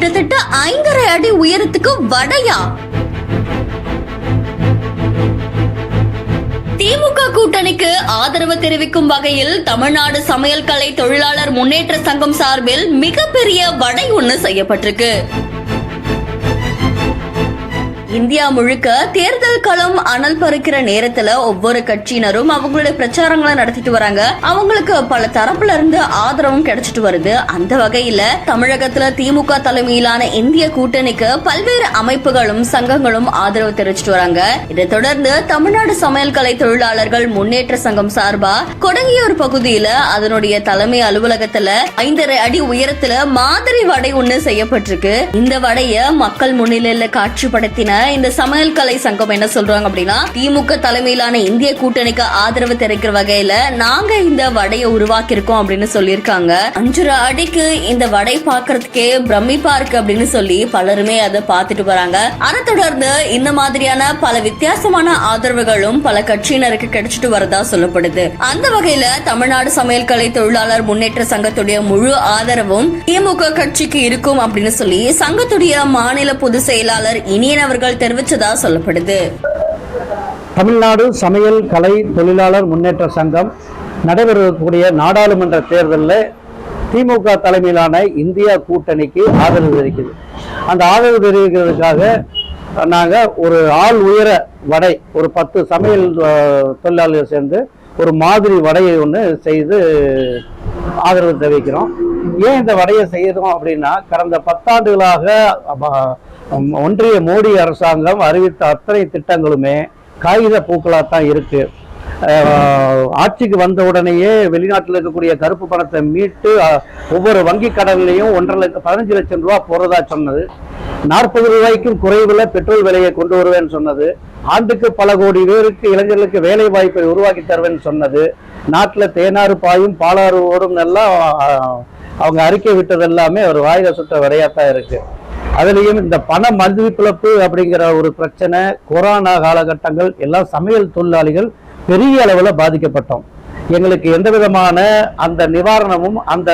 கிட்டத்தட்ட 5.5 அடி உயரத்துக்கு வடையா? திமுக கூட்டணிக்கு ஆதரவு தெரிவிக்கும் வகையில் தமிழ்நாடு சமையல் கலை தொழிலாளர் முன்னேற்ற சங்கம் சார்பில் மிகப்பெரிய வடை ஒண்ணு செய்யப்பட்டிருக்கு. இந்தியா முழுக்க தேர்தல் களம் அனல் பறிக்கிற நேரத்துல ஒவ்வொரு கட்சியினரும் அவங்களுடைய பிரச்சாரங்களை நடத்திட்டு வராங்க. அவங்களுக்கு பல தரப்புல இருந்து ஆதரவும் கிடைச்சிட்டு வருது. அந்த வகையில தமிழகத்துல திமுக தலைமையிலான இந்திய கூட்டணிக்கு பல்வேறு அமைப்புகளும் சங்கங்களும் ஆதரவு தெரிவிச்சிட்டு வராங்க. இதை தொடர்ந்து தமிழ்நாடு சமையல் கலை தொழிலாளர்கள் முன்னேற்ற சங்கம் சார்பா கொடங்கியூர் பகுதியில அதனுடைய தலைமை அலுவலகத்துல 5.5 அடி உயரத்துல மாதிரி வடை ஒண்ணு செய்யப்பட்டிருக்கு. இந்த வடைய மக்கள் முன்னிலையில காட்சிப்படுத்தின இந்த சமையல் கலை சங்கம் என்ன சொல்றாங்க அப்படின்னா, திமுக தலைமையிலான இந்திய கூட்டணிக்கு ஆதரவு தெரிவிக்கிற வகையில நாங்க இந்த வடையை உருவாக்கி இருக்கோம் அப்படின்னு சொல்லியிருக்காங்க. 5.5 அடிக்கு இந்த வடை பாக்குறதுக்கே பிரமிப்பா இருக்கு அப்படின்னு சொல்லி பலருமே அதை பார்த்துட்டு வராங்க. அதை தொடர்ந்து இந்த மாதிரியான பல வித்தியாசமான ஆதரவுகளும் பல கட்சியினருக்கு கிடைச்சிட்டு வரதா சொல்லப்படுது. அந்த வகையில தமிழ்நாடு சமையல் கலை தொழிலாளர் முன்னேற்ற சங்கத்துடைய முழு ஆதரவும் திமுக கட்சிக்கு இருக்கும் அப்படின்னு சொல்லி சங்கத்துடைய மாநில பொதுச் செயலாளர் இனியன் அவர்கள் தெரிவிச்சதா சொல்லப்படுது. தமிழ்நாடு சமையல் கலை தொழிலாளர் முன்னேற்ற சங்கம் நடைபெறக்கூடிய நாடாளுமன்ற தேர்தலில் திமுக தலைமையிலான இந்தியா கூட்டணிக்கு ஆதரவு தெரிவிக்குது. அந்த ஆதரவு தெரிவிக்கிறதுக்காக நாங்கள் ஒரு ஆள் உயர வடை, ஒரு 10 சமையல் தொழிலாளர்கள் சேர்ந்து ஒரு மாதிரி வடையை ஒன்று செய்து ஆதரவு தெரிவிக்கிறோம். ஏன் இந்த வடையை செய்யறோம் அப்படின்னா, கடந்த 10 ஆண்டுகளாக ஒன்றிய மோடி அரசாங்கம் அறிவித்த அத்தனை திட்டங்களுமே காகித பூக்களாகத்தான் இருக்கு. ஆட்சிக்கு வந்த உடனேயே வெளிநாட்டில் இருக்கக்கூடிய கருப்பு பணத்தை மீட்டு ஒவ்வொரு வங்கி கடன்லையும் 15 லட்சம் ரூபா போறதா சொன்னது. 40 ரூபாய்க்கும் குறைவுல பெட்ரோல் விலையை கொண்டு வருவேன்னு சொன்னது. ஆண்டுக்கு பல கோடி பேருக்கு இளைஞர்களுக்கு வேலை வாய்ப்பை உருவாக்கி தருவேன்னு சொன்னது. நாட்டில் தேனாறு பாயும் பாலாறு ஓடும் எல்லாம் அவங்க அறிக்கை விட்டது எல்லாமே ஒரு வாயில சுட்ட விடையாத்தான் இருக்கு. அதுலேயும் இந்த பண மதிப்பிழப்பு அப்படிங்கிற ஒரு பிரச்சனை, கொரோனா காலகட்டங்கள் எல்லாம் சமையல் தொழிலாளிகள் பெரிய அளவில் பாதிக்கப்பட்டோம். எங்களுக்கு எந்த விதமான அந்த நிவாரணமும் அந்த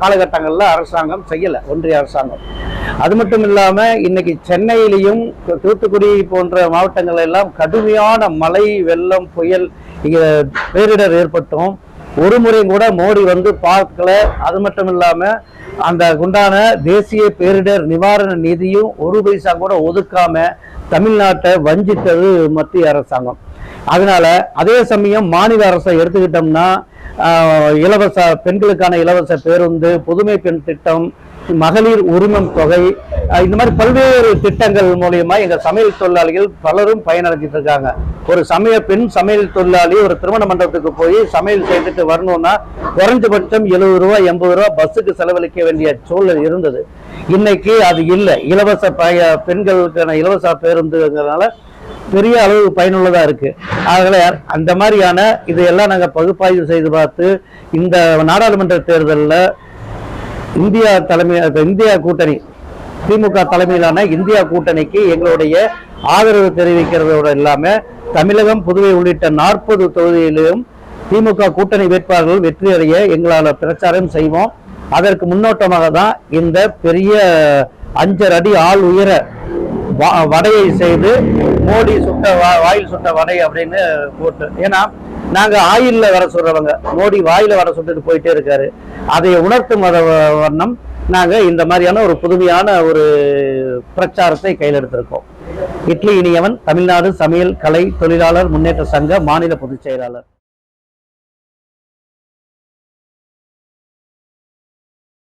காலகட்டங்களில் அரசாங்கம் செய்யலை, ஒன்றிய அரசாங்கம். அது மட்டும் இல்லாமல் இன்னைக்கு சென்னையிலையும் தூத்துக்குடி போன்ற மாவட்டங்கள் எல்லாம் கடுமையான மழை, வெள்ளம், புயல் பேரிடர் ஏற்பட்டும் ஒரு முறை கூட மோடி வந்து பார்க்கல. அது மட்டும் இல்லாமல் அந்த உண்டான தேசிய பேரிடர் நிவாரண நிதியும் 1 பைசா கூட ஒதுக்காம தமிழ்நாட்டை வஞ்சித்தது மத்திய அரசாங்கம். அதனால அதே சமயம் மாநில அரசை எடுத்துக்கிட்டோம்னா இலவச பெண்களுக்கான இலவச பேருந்து, புதுமை பெண் திட்டம், மகளிர் உரிமம் தொகை, இந்த மாதிரி பல்வேறு திட்டங்கள் மூலியமா எங்க சமையல் தொழிலாளிகள் பலரும் பயனடைஞ்சிட்டு இருக்காங்க. ஒரு பெண் சமையல் தொழிலாளி ஒரு திருமண மண்டபத்துக்கு போய் சமையல் செய்துட்டு வரணும்னா குறைஞ்சபட்சம் 70 ரூபா 80 ரூபா பஸ்ஸுக்கு செலவழிக்க வேண்டிய சூழல் இருந்தது. இன்னைக்கு அது இல்லை. இலவச பெண்களுக்கான இலவச பேருந்துங்கிறதுனால பெரிய அளவு பயனுள்ளதா இருக்கு. அதனால அந்த மாதிரியான இதையெல்லாம் நாங்கள் பகுப்பாய்வு செய்து பார்த்து இந்த நாடாளுமன்ற தேர்தலில் இந்தியா கூட்டணி திமுக தலைமையிலான இந்தியா கூட்டணிக்கு எங்களுடைய ஆதரவு தெரிவிக்கிறதோடு இல்லாமல் தமிழகம், புதுவை உள்ளிட்ட 40 தொகுதியிலும் திமுக கூட்டணி வேட்பாளர்கள் வெற்றி அடைய எங்களால் பிரச்சாரம் செய்வோம். அதற்கு முன்னோட்டமாக தான் இந்த பெரிய 5.5 அடி ஆள் உயர வடையை செய்து மோடி வாயில் சுட்ட வடை அப்படின்னு போட்டு, ஏன்னா நாங்க ஆயில்ல வர சொல்றவங்க, மோடி வாயில வர சொல்லிட்டு போயிட்டே இருக்காரு. அதை உணர்த்தும் வண்ணம் நாங்க இந்த மாதிரியான ஒரு புதுமையான ஒரு பிரச்சாரத்தை கையில் எடுத்திருக்கோம். இட்லி இனியவன், தமிழ்நாடு சமையல் கலை தொழிலாளர் முன்னேற்ற சங்க மாநில பொதுச் செயலாளர்.